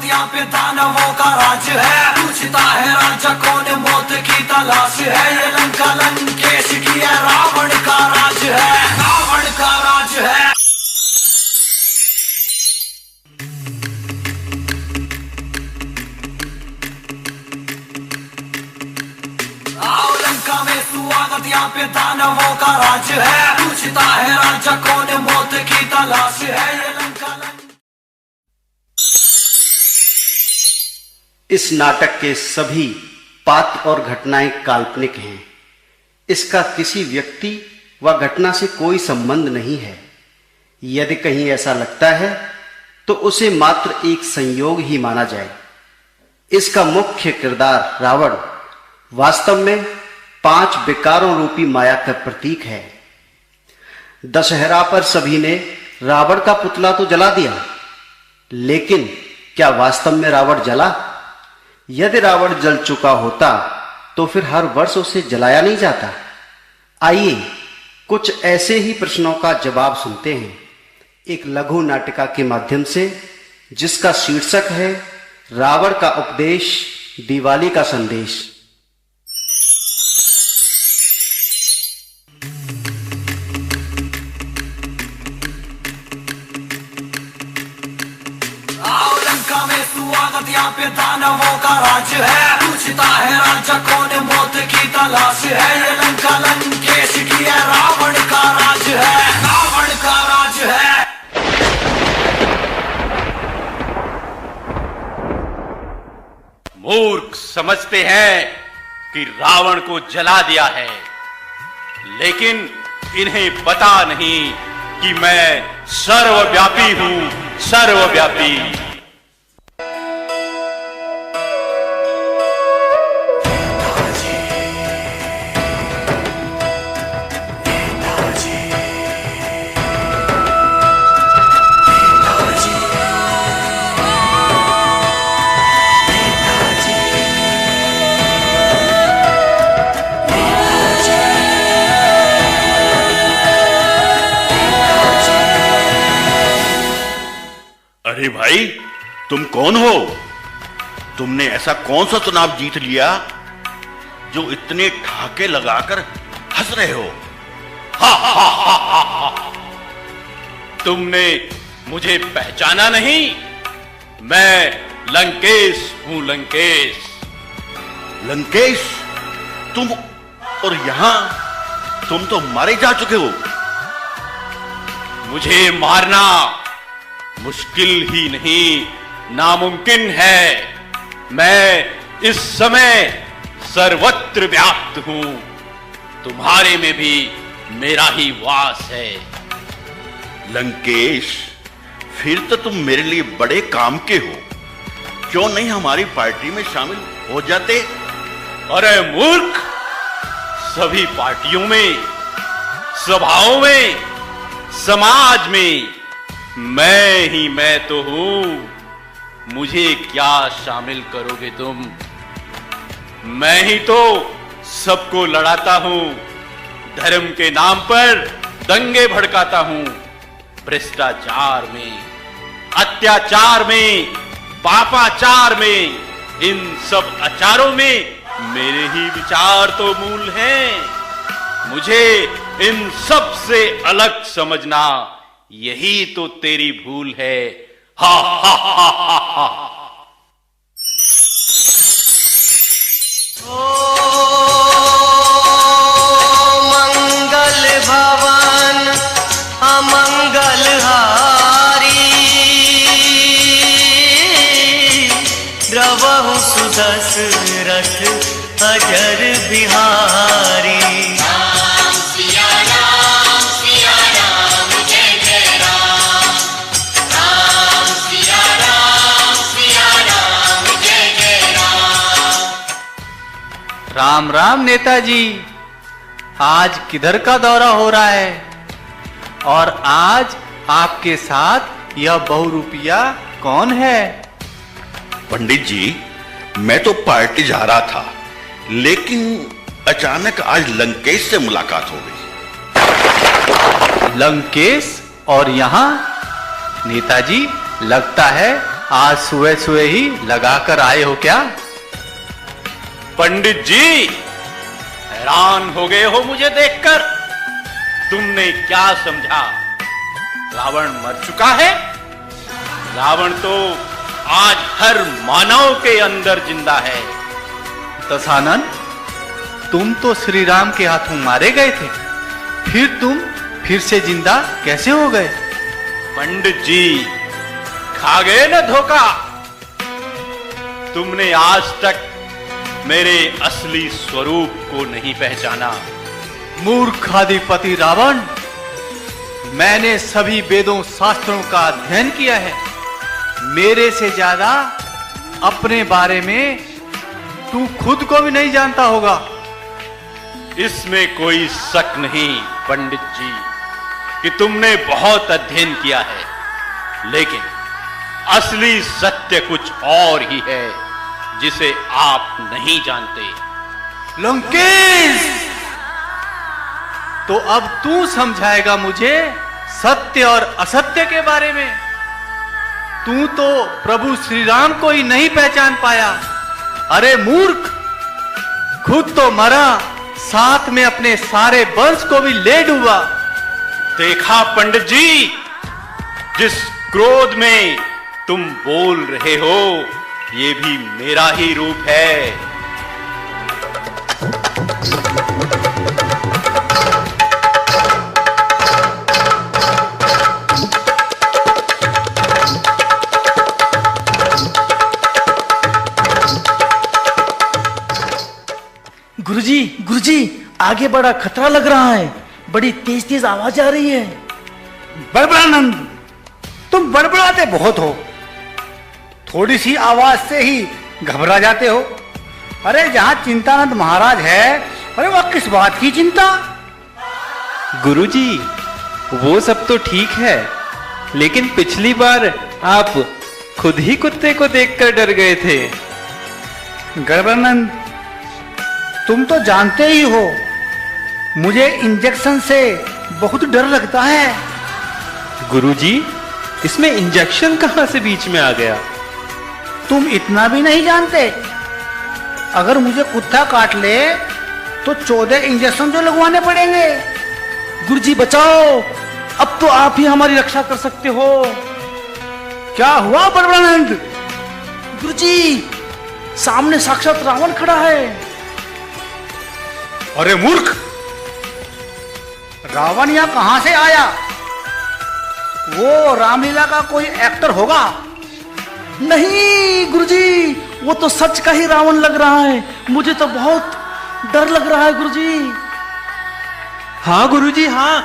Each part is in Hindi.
यहाँ पे दानवों का राज है, पूछता है राजा कौन मौत की तलाश है। ये लंका लंकेश की है, रावण का राज है, रावण का राज है। आओ लंका में स्वागत, यहाँ पे दानवों का राज है, पूछता है राजा कौन मौत की तलाश है। ये लंका इस नाटक के सभी पात्र और घटनाएं काल्पनिक हैं। इसका किसी व्यक्ति व घटना से कोई संबंध नहीं है। यदि कहीं ऐसा लगता है तो उसे मात्र एक संयोग ही माना जाए। इसका मुख्य किरदार रावण वास्तव में 5 विकारों रूपी माया का प्रतीक है। दशहरा पर सभी ने रावण का पुतला तो जला दिया, लेकिन क्या वास्तव में रावण जला? यदि रावण जल चुका होता तो फिर हर वर्ष उसे जलाया नहीं जाता। आइए कुछ ऐसे ही प्रश्नों का जवाब सुनते हैं एक लघु नाटिका के माध्यम से, जिसका शीर्षक है रावण का उपदेश, दिवाली का संदेश। स्वागत, यहाँ पे दानवों का राज है, पूछता है राजा कौन मौत की तलाश है। ये लंका लंकेश की है, रावण का राज है, रावण का राज है। मूर्ख समझते हैं कि रावण को जला दिया है, लेकिन इन्हें पता नहीं कि मैं सर्वव्यापी हूं, सर्वव्यापी। अरे भाई, तुम कौन हो? तुमने ऐसा कौन सा चुनाव जीत लिया जो इतने ठाके लगाकर हंस रहे हो? हा हा हा हा हा। तुमने मुझे पहचाना नहीं? मैं लंकेश हूं, लंकेश। लंकेश? तुम? और यहां तुम तो मारे जा चुके हो। मुझे मारना मुश्किल ही नहीं, नामुमकिन है। मैं इस समय सर्वत्र व्याप्त हूं, तुम्हारे में भी मेरा ही वास है। लंकेश, फिर तो तुम मेरे लिए बड़े काम के हो। क्यों नहीं हमारी पार्टी में शामिल हो जाते? अरे मूर्ख, सभी पार्टियों में, सभाओं में, समाज में मैं ही मैं तो हूं। मुझे क्या शामिल करोगे तुम? मैं ही तो सबको लड़ाता हूं, धर्म के नाम पर दंगे भड़काता हूं, भ्रष्टाचार में, अत्याचार में, पापाचार में, इन सब आचारों में मेरे ही विचार तो मूल हैं। मुझे इन सब से अलग समझना, यही तो तेरी भूल है। हा हा हा हा हा। मंगल भवन अमंगल हारी, द्रवहु सुदशरथ अजर बिहारी। राम राम नेताजी, आज किधर का दौरा हो रहा है? और आज आपके साथ यह बहुरूपिया कौन है? पंडित जी, मैं तो पार्टी जा रहा था, लेकिन अचानक आज लंकेश से मुलाकात हो गई। लंकेश और यहाँ? नेताजी, लगता है आज सुबह सुबह ही लगा कर आए हो क्या? पंडित जी, हैरान हो गए हो मुझे देखकर? तुमने क्या समझा? रावण मर चुका है? रावण तो आज हर मानव के अंदर जिंदा है। दशानन, तुम तो श्री राम के हाथों मारे गए थे, फिर तुम फिर से जिंदा कैसे हो गए? पंडित जी, खा गए ना धोखा। तुमने आज तक मेरे असली स्वरूप को नहीं पहचाना। मूर्खाधिपति रावण, मैंने सभी वेदों शास्त्रों का अध्ययन किया है। मेरे से ज्यादा अपने बारे में तू खुद को भी नहीं जानता होगा। इसमें कोई शक नहीं पंडित जी कि तुमने बहुत अध्ययन किया है, लेकिन असली सत्य कुछ और ही है जिसे आप नहीं जानते। लंकेश, तो अब तू समझाएगा मुझे सत्य और असत्य के बारे में। तू तो प्रभु श्री राम को ही नहीं पहचान पाया। अरे मूर्ख, खुद तो मरा, साथ में अपने सारे वंश को भी ले डूबा। देखा पंडित जी, जिस क्रोध में तुम बोल रहे हो, ये भी मेरा ही रूप है। गुरुजी, आगे बड़ा खतरा लग रहा है। बड़ी तेज तेज आवाज आ रही है। बड़बड़ानंद, तुम बड़बड़ाते बहुत हो। थोड़ी सी आवाज से ही घबरा जाते हो। अरे जहां चिंतानंद महाराज है, अरे वह किस बात की चिंता? गुरुजी, वो सब तो ठीक है, लेकिन पिछली बार आप खुद ही कुत्ते को देखकर डर गए थे। गड़बड़ानंद, तुम तो जानते ही हो, मुझे इंजेक्शन से बहुत डर लगता है। गुरुजी, इसमें इंजेक्शन कहां से बीच में आ गया? तुम इतना भी नहीं जानते? अगर मुझे कुत्ता काट ले तो 14 इंजेक्शन जो लगवाने पड़ेंगे। गुरुजी बचाओ, अब तो आप ही हमारी रक्षा कर सकते हो। क्या हुआ बड़बड़ानंद? गुरुजी, सामने साक्षात रावण खड़ा है। अरे मूर्ख, रावण यहां कहां से आया? वो रामलीला का कोई एक्टर होगा। नहीं गुरुजी, वो तो सच का ही रावण लग रहा है। मुझे तो बहुत डर लग रहा है गुरुजी। हाँ गुरुजी, हाँ,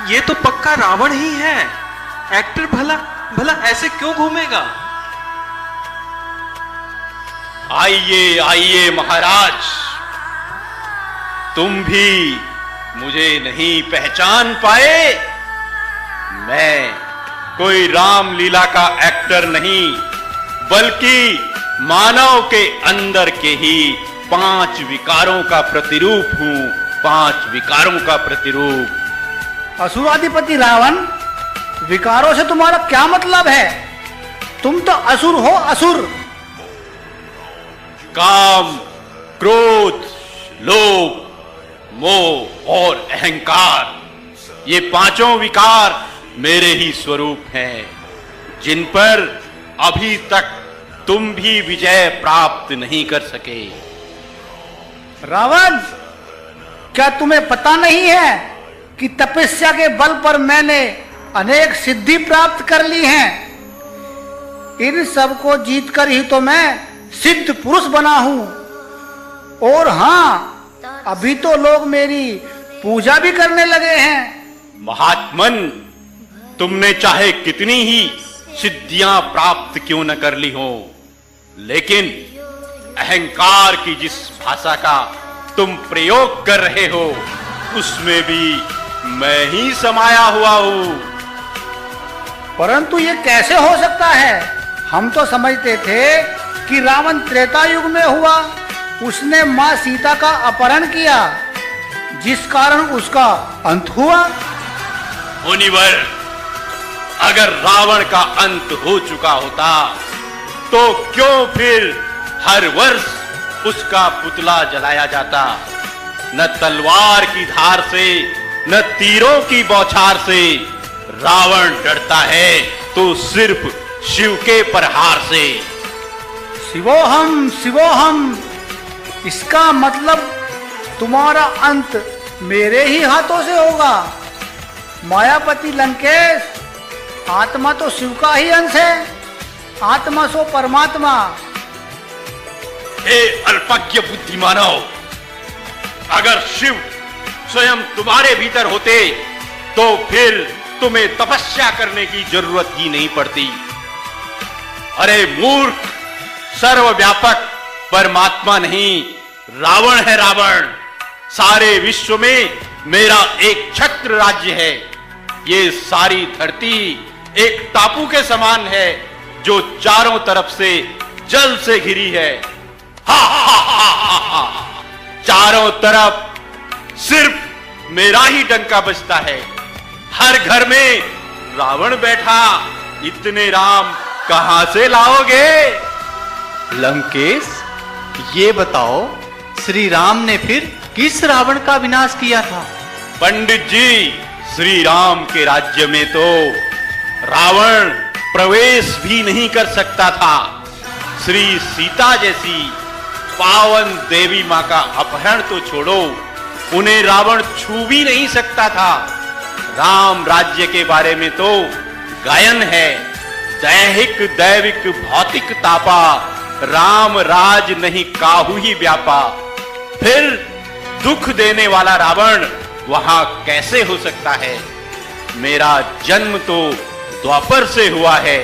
ये तो पक्का रावण ही है। एक्टर भला भला ऐसे क्यों घूमेगा? आइए आइए महाराज, तुम भी मुझे नहीं पहचान पाए? मैं कोई रामलीला का एक्टर नहीं, बल्कि मानव के अंदर के ही 5 विकारों का प्रतिरूप हूं। 5 विकारों का प्रतिरूप। असुराधिपति रावण, विकारों से तुम्हारा क्या मतलब है? तुम तो असुर हो, असुर। काम, क्रोध, लोभ, मोह और अहंकार, ये 5 विकार मेरे ही स्वरूप हैं, जिन पर अभी तक तुम भी विजय प्राप्त नहीं कर सके। रावण, क्या तुम्हें पता नहीं है कि तपस्या के बल पर मैंने अनेक सिद्धि प्राप्त कर ली हैं? इन सब को जीतकर ही तो मैं सिद्ध पुरुष बना हूं। और हाँ, अभी तो लोग मेरी पूजा भी करने लगे हैं। महात्मन, तुमने चाहे कितनी ही सिद्धियां प्राप्त क्यों न कर ली हो, लेकिन अहंकार की जिस भाषा का तुम प्रयोग कर रहे हो, उसमें भी मैं ही समाया हुआ हूं। परंतु ये कैसे हो सकता है? हम तो समझते थे कि रावण त्रेता युग में हुआ। उसने मां सीता का अपहरण किया, जिस कारण उसका अंत हुआ। मुनिवर, अगर रावण का अंत हो चुका होता तो क्यों फिर हर वर्ष उसका पुतला जलाया जाता? न तलवार की धार से, न तीरों की बौछार से रावण डरता है तो सिर्फ शिव के प्रहार से। शिवोहम शिवोहम, इसका मतलब तुम्हारा अंत मेरे ही हाथों से होगा। मायापति लंकेश, आत्मा तो शिव का ही अंश है, आत्मा सो परमात्मा। हे अल्पज्ञ बुद्धिमानव, अगर शिव स्वयं तुम्हारे भीतर होते तो फिर तुम्हें तपस्या करने की जरूरत ही नहीं पड़ती। अरे मूर्ख, सर्वव्यापक परमात्मा नहीं, रावण है रावण। सारे विश्व में मेरा एक छत्र राज्य है। ये सारी धरती एक टापू के समान है जो चारों तरफ से जल से घिरी है। हा हा हा हा हा। चारों तरफ सिर्फ मेरा ही डंका बजता है। हर घर में रावण बैठा, इतने राम कहां से लाओगे? लंकेश, ये बताओ, श्री राम ने फिर किस रावण का विनाश किया था? पंडित जी, श्री राम के राज्य में तो रावण प्रवेश भी नहीं कर सकता था। श्री सीता जैसी पावन देवी मां का अपहरण तो छोड़ो, उन्हें रावण छू भी नहीं सकता था। राम राज्य के बारे में तो गायन है, दैहिक दैविक भौतिक तापा, राम राज नहीं काहू ही व्यापा। फिर दुख देने वाला रावण वहां कैसे हो सकता है? मेरा जन्म तो द्वापर से हुआ है।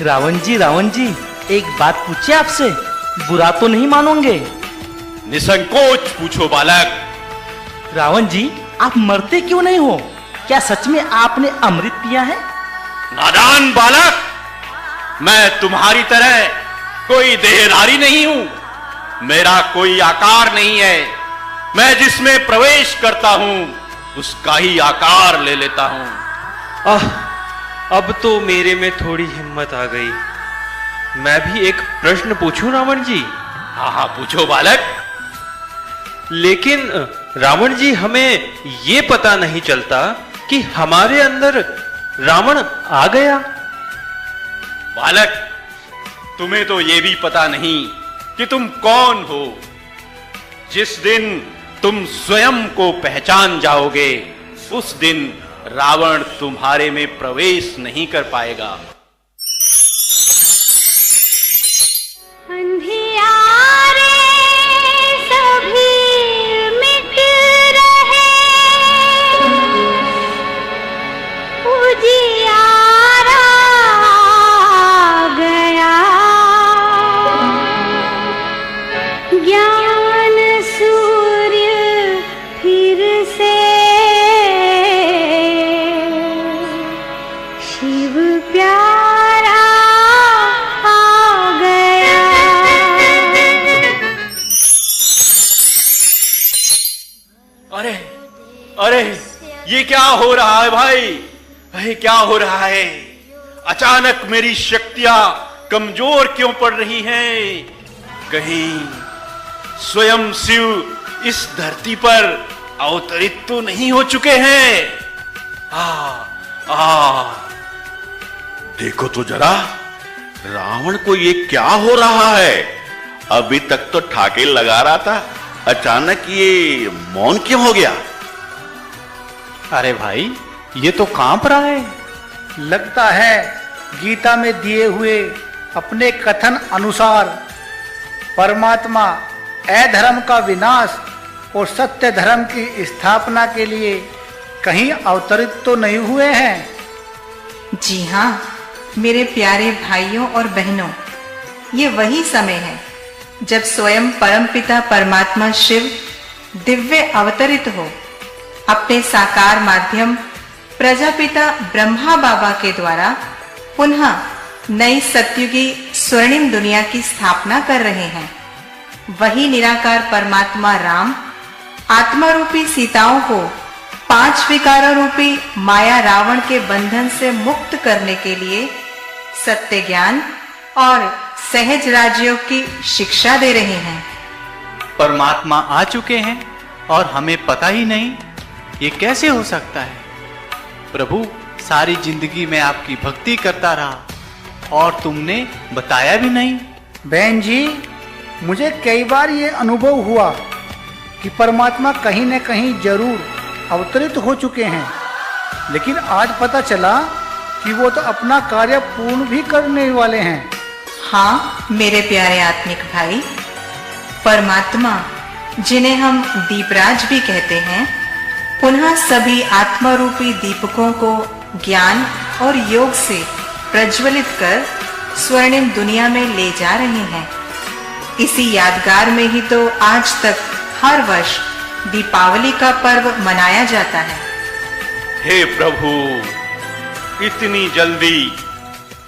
रावण जी, एक बात पूछे आपसे, बुरा तो नहीं मानोगे? निसंकोच पूछो बालक। रावण जी, आप मरते क्यों नहीं हो? क्या सच में आपने अमृत पिया है? नादान बालक, मैं तुम्हारी तरह कोई देहधारी नहीं हूं। मेरा कोई आकार नहीं है। मैं जिसमें प्रवेश करता हूं उसका ही आकार ले लेता हूं। अब तो मेरे में थोड़ी हिम्मत आ गई। मैं भी एक प्रश्न पूछूं रावण जी? हाँ, पूछो बालक। लेकिन रावण जी, हमें ये पता नहीं चलता कि हमारे अंदर रावण आ गया। बालक, तुम्हें तो ये भी पता नहीं कि तुम कौन हो। जिस दिन तुम स्वयं को पहचान जाओगे, उस दिन रावण तुम्हारे में प्रवेश नहीं कर पाएगा। अंधियारे सभी मिट रहे, उजियारा आ गया, ज्ञान सूर्य फिर से शिव प्यारा आ गया। अरे अरे, ये क्या हो रहा है भाई? अरे क्या हो रहा है? अचानक मेरी शक्तियां कमजोर क्यों पड़ रही हैं? कहीं स्वयं शिव इस धरती पर अवतरित तो नहीं हो चुके हैं? देखो तो जरा, रावण को ये क्या हो रहा है? अभी तक तो ठाके लगा रहा था, अचानक ये मौन क्यों हो गया? अरे भाई, ये तो कांप रहा है। लगता है गीता में दिए हुए अपने कथन अनुसार परमात्मा अधर्म का विनाश और सत्य धर्म की स्थापना के लिए कहीं अवतरित तो नहीं हुए हैं? जी हाँ मेरे प्यारे भाइयों और बहनों, ये वही समय है जब स्वयं परमपिता परमात्मा शिव दिव्य अवतरित हो अपने साकार माध्यम प्रजापिता ब्रह्मा बाबा के द्वारा पुनः नई सतयुगी स्वर्णिम दुनिया की स्थापना कर रहे हैं। वही निराकार परमात्मा राम आत्मा रूपी सीताओं को 5 विकारों रूपी माया रावण के बंधन से मुक्त करने के लिए सत्य ज्ञान और सहज राजयोग की शिक्षा दे रहे हैं। परमात्मा आ चुके हैं और हमें पता ही नहीं, ये कैसे हो सकता है? प्रभु, सारी जिंदगी में आपकी भक्ति करता रहा और तुमने बताया भी नहीं। बहन जी, मुझे कई बार ये अनुभव हुआ कि परमात्मा कहीं न कहीं जरूर अवतरित हो चुके हैं, लेकिन आज पता चला कि वो तो अपना कार्य पूर्ण भी करने वाले हैं। हाँ मेरे प्यारे आत्मिक भाई, परमात्मा जिन्हें हम दीपराज भी कहते हैं, पुनः सभी आत्मा रूपी दीपकों को ज्ञान और योग से प्रज्वलित कर स्वर्णिम दुनिया में ले जा रहे हैं। इसी यादगार में ही तो आज तक हर वर्ष दीपावली का पर्व मनाया जाता है। हे प्रभु, इतनी जल्दी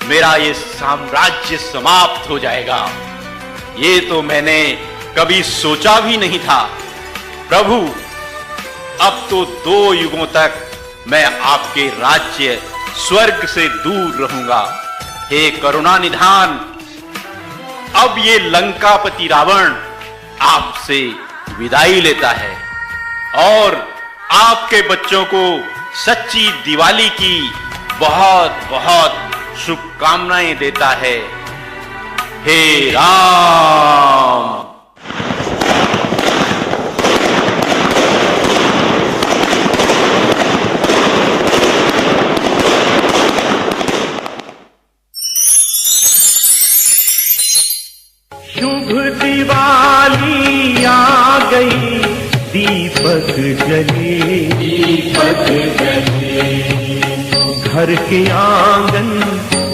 मेरा ये साम्राज्य समाप्त हो जाएगा, ये तो मैंने कभी सोचा भी नहीं था। प्रभु, अब तो 2 युगों तक मैं आपके राज्य स्वर्ग से दूर रहूंगा। हे करुणा निधान, अब ये लंकापति रावण आपसे विदाई लेता है और आपके बच्चों को सच्ची दिवाली की बहुत बहुत शुभकामनाएं देता है। हे राम। शुभ दिवाली आ गई, दीपक जले, दीपक जले, घर के आंगन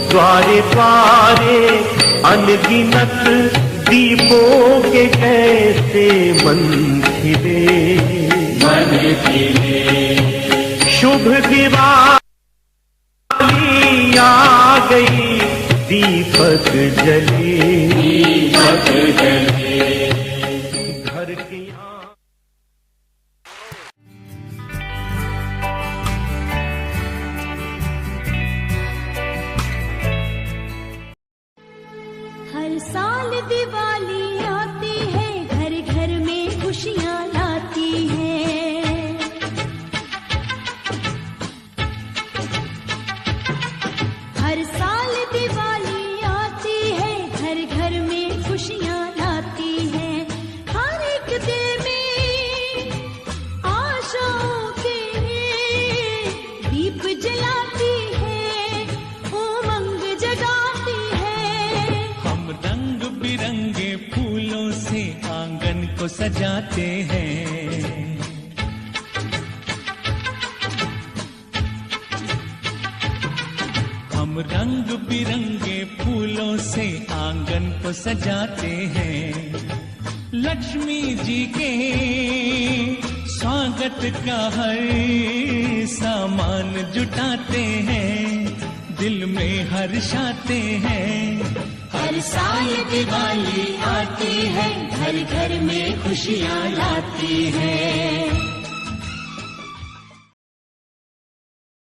द्वारे द्वारे अनगिनत दीपों के कैसे मन खिले, मन खिले। शुभ दिवाली आ गई, दीपक जले, दीपक जले, घर के हर साल दिवाली आती है, घर घर में खुशियाँ लाती है। हर साल दिवाली आती है, घर घर में खुशियाँ लाती है। हर एक दिल में आशाओं के दीप जलाती है, उमंग जगाती है। हम रंग बिरंगे फूलों से आंगन को सजाते हैं। हम रंग बिरंगे फूलों से आंगन को सजाते हैं। लक्ष्मी जी के स्वागत का हर सामान जुटाते हैं, दिल में हर्षाते हैं। हर साल दिवाली आती है, घर घर में खुशियाँ लाती है।